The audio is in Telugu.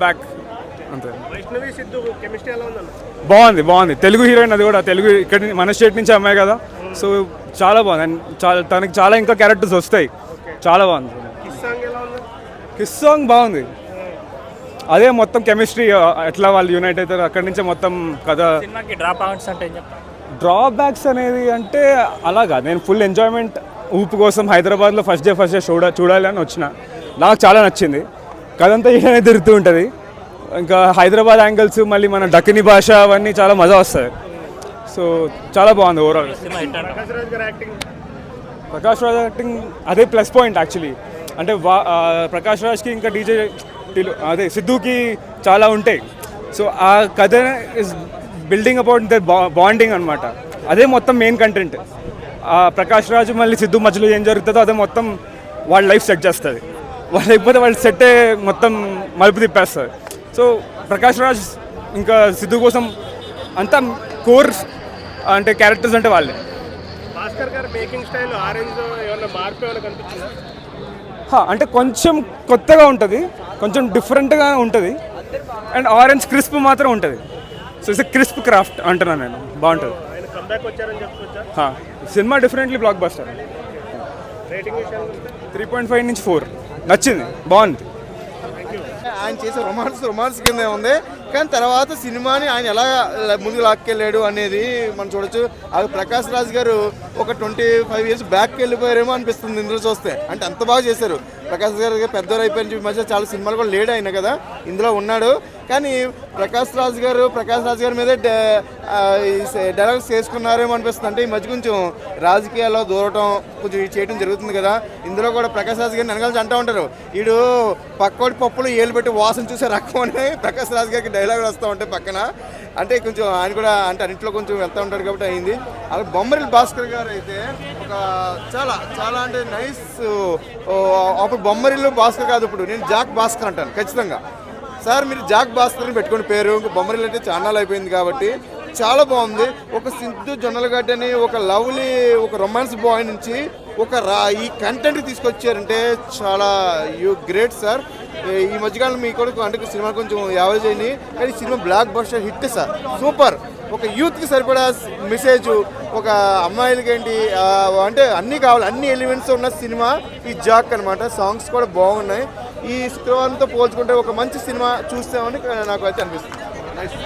బ్యాక్ అంతే. వైష్ణవి సిద్ధు కెమిస్ట్రీ ఎలా ఉందన్న? బాగుంది. తెలుగు హీరోయిన్, అది కూడా తెలుగు, ఇక్కడ మన స్టేట్ నుంచి అమ్మాయి కదా, సో చాలా బాగుంది. అండ్ తనకి చాలా ఇంకా క్యారెక్టర్స్ వస్తాయి. చాలా బాగుంది. కిస్ సాంగ్ ఎలా ఉంది? కిస్ సాంగ్ బాగుంది. అదే మొత్తం కెమిస్ట్రీ, ఎట్లా వాళ్ళు యూనైట్ అవుతారు, అక్కడి నుంచే మొత్తం కథ. సినిమాకి డ్రాప్ అవుట్స్ అంటే ఏం చెప్తారు? డ్రాబ్యాక్స్ అనేది అంటే అలాగా, నేను ఫుల్ ఎంజాయ్మెంట్ ఊపు కోసం హైదరాబాద్లో ఫస్ట్ డే చూడాలి అని వచ్చిన. నాకు చాలా నచ్చింది. కథంతా ఇలానే తిరుగుతూ ఉంటుంది. ఇంకా హైదరాబాద్ యాంగిల్స్, మళ్ళీ మన దక్కని భాష, అవన్నీ చాలా మజా వస్తాయి. సో చాలా బాగుంది ఓవరాల్. ప్రకాష్ రాజ్ గారి యాక్టింగ్, ప్రకాష్ రాజ్ యాక్టింగ్ అదే ప్లస్ పాయింట్ యాక్చువల్లీ. అంటే ప్రకాష్ రాజ్కి ఇంకా డీజే అదే సిద్ధుకి చాలా ఉంటాయి. సో ఆ కథ is building about their bonding అనమాట. అదే మొత్తం మెయిన్ కంటెంట్. ప్రకాష్ రాజు మళ్ళీ సిద్ధు మధ్యలో ఏం జరుగుతుందో అదే మొత్తం వాళ్ళ లైఫ్ సెట్ చేస్తుంది. వాళ్ళు లేకపోతే వాళ్ళ సెట్టే మొత్తం మలుపు తిప్పేస్తుంది. సో ప్రకాష్ రాజ్ ఇంకా సిద్ధు కోసం అంతా కోర్ అంటే క్యారెక్టర్స్ అంటే వాళ్ళే. భాస్కర్ గారి మేకింగ్ స్టైల్ ఆరెంజ్ ఏమన్నా మార్పు ఏమైనా కనిపించిందా? అంటే కొంచెం కొత్తగా ఉంటుంది, కొంచెం డిఫరెంట్గా ఉంటుంది. అండ్ ఆరెంజ్ క్రిస్ప్ మాత్రం ఉంటుంది. సో ఇట్స్ క్రిస్ప్ క్రాఫ్ట్ అంటున్నాను నేను. బాగుంటుంది. ఆయన కంబ్యాక్ వచ్చారని చెప్పుకోవచ్చా? Cinema definitely blockbuster. Rating విషయాలు 3.5 నుంచి 4 నచ్చింది, బాగుంది. ఆయన చేసే రొమాన్స్ కింద ఉంది, కానీ తర్వాత సినిమాని ఆయన ఎలా ముందుకు లాక్కెళ్ళాడు అనేది మనం చూడొచ్చు. అది ప్రకాష్ రాజ్ గారు ఒక 25 years బ్యాక్కి వెళ్ళిపోయారేమో అనిపిస్తుంది ఇందులో చూస్తే. అంటే అంత బాగా చేశారు. ప్రకాష్ గారు పెద్దవారు అయిపోయిన ఈ మధ్య చాలా సినిమాలు కూడా లేడు ఆయన కదా, ఇందులో ఉన్నాడు. కానీ ప్రకాష్ రాజ్ గారి మీదే డైలాగ్స్ చేసుకున్నారేమో అనిపిస్తుంది. అంటే ఈ మధ్య కొంచెం రాజకీయాల్లో దూరటం కొంచెం చేయడం జరుగుతుంది కదా. ఇందులో కూడా ప్రకాష్ రాజ్ గారిని వెనకాల అంటూ ఉంటారు, వీడు పక్కోడి పప్పులు ఏళ్ళు పెట్టి వాసన చూసే రకం అని ప్రకాష్ రాజ్ గారికి డైలాగులు వస్తూ ఉంటాయి పక్కన. అంటే కొంచెం ఆయన కూడా అంటే అన్నింటిలో కొంచెం వెళ్తూ ఉంటాడు కాబట్టి అయింది. అలా బొమ్మరిల్ భాస్కర్ గారు అయితే ఒక చాలా అంటే నైస్. అప్పుడు బొమ్మరిల్లు భాస్కర్ కాదు, ఇప్పుడు నేను జాక్ భాస్కర్ అంటాను ఖచ్చితంగా. సార్ మీరు జాక్ భాస్కర్ని పెట్టుకుని పేరు, ఇంకా బొమ్మరిల్లు అయితే ఛానల్ అయిపోయింది కాబట్టి చాలా బాగుంది. ఒక సిద్ధు జొన్నలగడ్డ అని ఒక లవ్లీ ఒక రొమాన్స్ బాయ్ నుంచి ఈ కంటెంట్కి తీసుకొచ్చారంటే చాలా యూ గ్రేట్ సార్. ఈ మధ్యకాలం మీ కొడుకు అంటే సినిమా కొంచెం యావరేజ్ అయింది, కానీ cinema block buster hit sir. Super. ఒక యూత్కి సరిపడా మెసేజ్, ఒక అమ్మాయిలకి ఏంటి అంటే అన్నీ కావాలి, అన్ని ఎలిమెంట్స్ ఉన్న సినిమా ఈ జాక్ అనమాట. సాంగ్స్ కూడా బాగున్నాయి. ఈ శుక్రవారంతో పోల్చుకుంటే ఒక మంచి సినిమా చూస్తామని నాకు అయితే అనిపిస్తుంది. నైస్.